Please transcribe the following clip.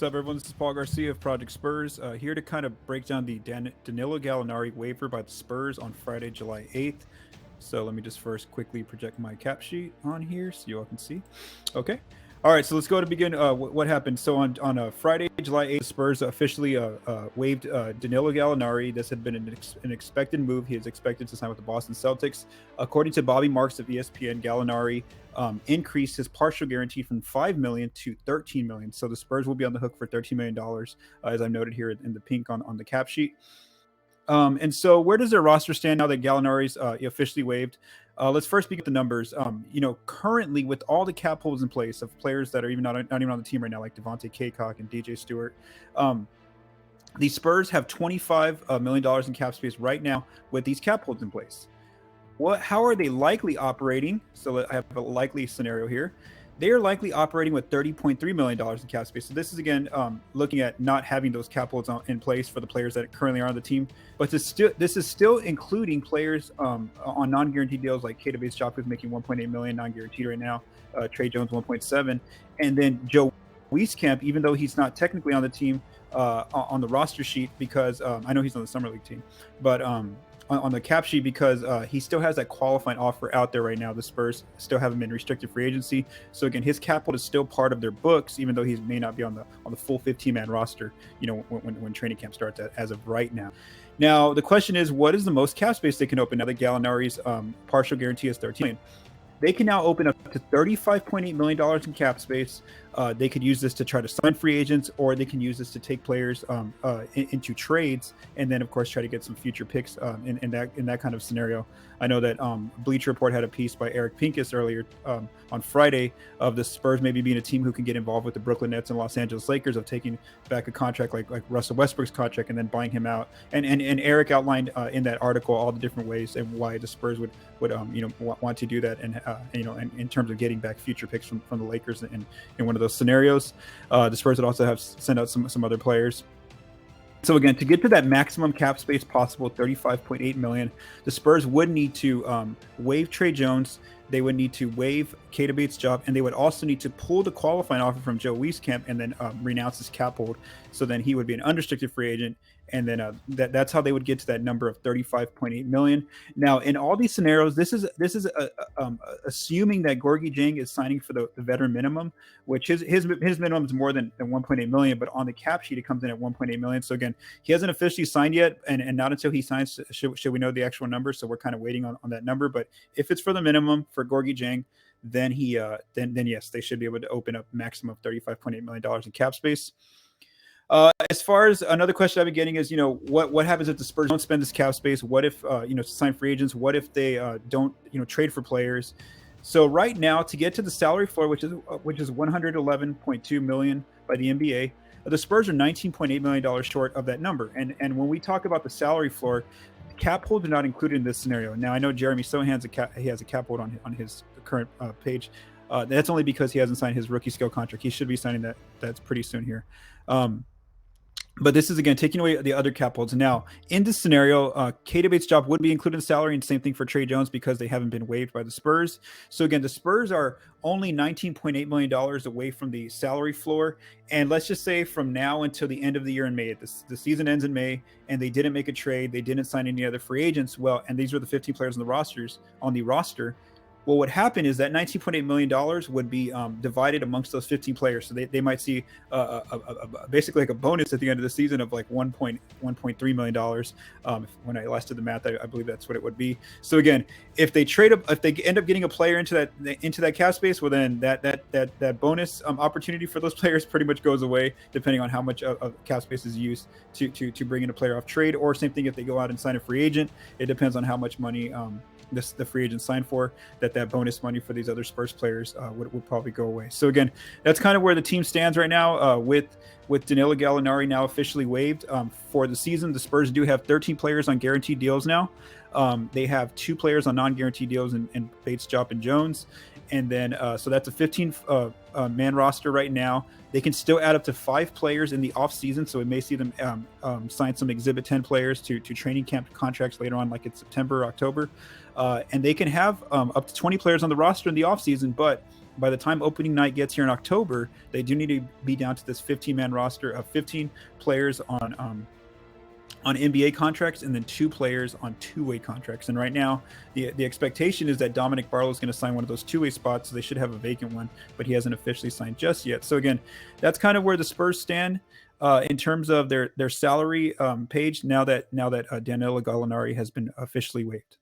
What's up, everyone? This is Paul Garcia of Project Spurs, here to kind of break down the Danilo Gallinari waiver by the Spurs on Friday, July 8th. So let me just first quickly project my cap sheet on here so you all can see. Okay. All right, so let's go to begin. What happened? So on Friday, July 8th, the Spurs officially waived Danilo Gallinari. This had been an expected move. He is expected to sign with the Boston Celtics. According to Bobby Marks of ESPN, Gallinari increased his partial guarantee from $5 million to $13 million. So the Spurs will be on the hook for $13 million, as I've noted here in the pink on the cap sheet. And so where does their roster stand now that Gallinari's officially waived? Let's first begin with the numbers. Currently with all the cap holds in place of players that are even not even on the team right now, like Devontae Kaycock and DJ Stewart, the Spurs have $25 million in cap space right now with these cap holds in place. How are they likely operating? So I have a likely scenario here. They are likely operating with $30.3 million in cap space. So this is, again, looking at not having those cap holds in place for the players that currently are on the team. But this is still including players on non-guaranteed deals like Kata Job, who's making $1.8 million non-guaranteed right now. Trey Jones, $1.7. And then Joe Wieskamp, even though he's not technically on the team on the roster sheet, because I know he's on the Summer League team, but on the cap sheet, because he still has that qualifying offer out there right now. The Spurs still haven't been restricted free agency, so again, his cap hold is still part of their books, even though he may not be on the full 15-man roster. When training camp starts as of right now. Now the question is, what is the most cap space they can open now that Gallinari's partial guarantee is $13 million? They can now open up to $35.8 million in cap space. They could use this to try to sign free agents, or they can use this to take players into trades, and then, of course, try to get some future picks in that kind of scenario. I know that Bleacher Report had a piece by Eric Pincus earlier on Friday of the Spurs maybe being a team who can get involved with the Brooklyn Nets and Los Angeles Lakers, of taking back a contract like Russell Westbrook's contract and then buying him out. And Eric outlined in that article all the different ways and why the Spurs would want to do that, and in terms of getting back future picks from the Lakers in one of those scenarios. The Spurs would also have sent out some other players. So again, to get to that maximum cap space possible, $35.8 million, the Spurs would need to waive Trey Jones. They would need to waive Keita Bates-Diop, and they would also need to pull the qualifying offer from Joe Wieskamp and then renounce his cap hold. So then he would be an unrestricted free agent, and then that's how they would get to that number of $35.8 million. Now, in all these scenarios, this is assuming that Gorgui Dieng is signing for the veteran minimum, which his minimum is more than $1.8 million, but on the cap sheet it comes in at $1.8 million. So again, he hasn't officially signed yet, and not until he signs should we know the actual number. So we're kind of waiting on that number. But if it's for the minimum for Gorgui Dieng, then then yes, they should be able to open up maximum of $35.8 million in cap space. As far as another question I've been getting is, what happens if the Spurs don't spend this cap space? What if, to sign free agents? What if they don't, trade for players? So right now, to get to the salary floor, which is $111.2 million by the NBA, the Spurs are $19.8 million short of that number. And when we talk about the salary floor, cap holds are not included in this scenario. Now, I know Jeremy Sohan has a cap hold on his current page. That's only because he hasn't signed his rookie scale contract. He should be signing that's pretty soon here. But this is, again, taking away the other cap holds. Now, in this scenario, Keita Bates-Diop would be included in salary, and same thing for Trey Jones because they haven't been waived by the Spurs. So, again, the Spurs are only $19.8 million away from the salary floor. And let's just say from now until the end of the year in May, the season ends in May, and they didn't make a trade, they didn't sign any other free agents. Well, and these are the 15 players on the roster. Well, what happened is that $19.8 million would be divided amongst those 15 players. So they might see basically like a bonus at the end of the season of like $1.3 million. When I last did the math, I believe that's what it would be. So again, if they end up getting a player into that cap space, well then that bonus opportunity for those players pretty much goes away, depending on how much of cap space is used to bring in a player off trade. Or same thing if they go out and sign a free agent. It depends on how much money the free agent signed for, that bonus money for these other Spurs players would probably go away. So again, that's kind of where the team stands right now with Danilo Gallinari now officially waived for the season. The Spurs do have 13 players on guaranteed deals now. They have 2 players on non-guaranteed deals in Bates-Diop and Jones. And then, so that's a 15 man roster right now. They can still add up to 5 players in the offseason. So we may see them sign some Exhibit 10 players to training camp contracts later on, like in September or October. And they can have up to 20 players on the roster in the offseason. But by the time opening night gets here in October, they do need to be down to this 15-man roster of 15 players on NBA contracts and then 2 players on two-way contracts. And right now, the expectation is that Dominic Barlow is going to sign one of those two-way spots, so they should have a vacant one, but he hasn't officially signed just yet. So again, that's kind of where the Spurs stand in terms of their salary page now that Danilo Gallinari has been officially waived.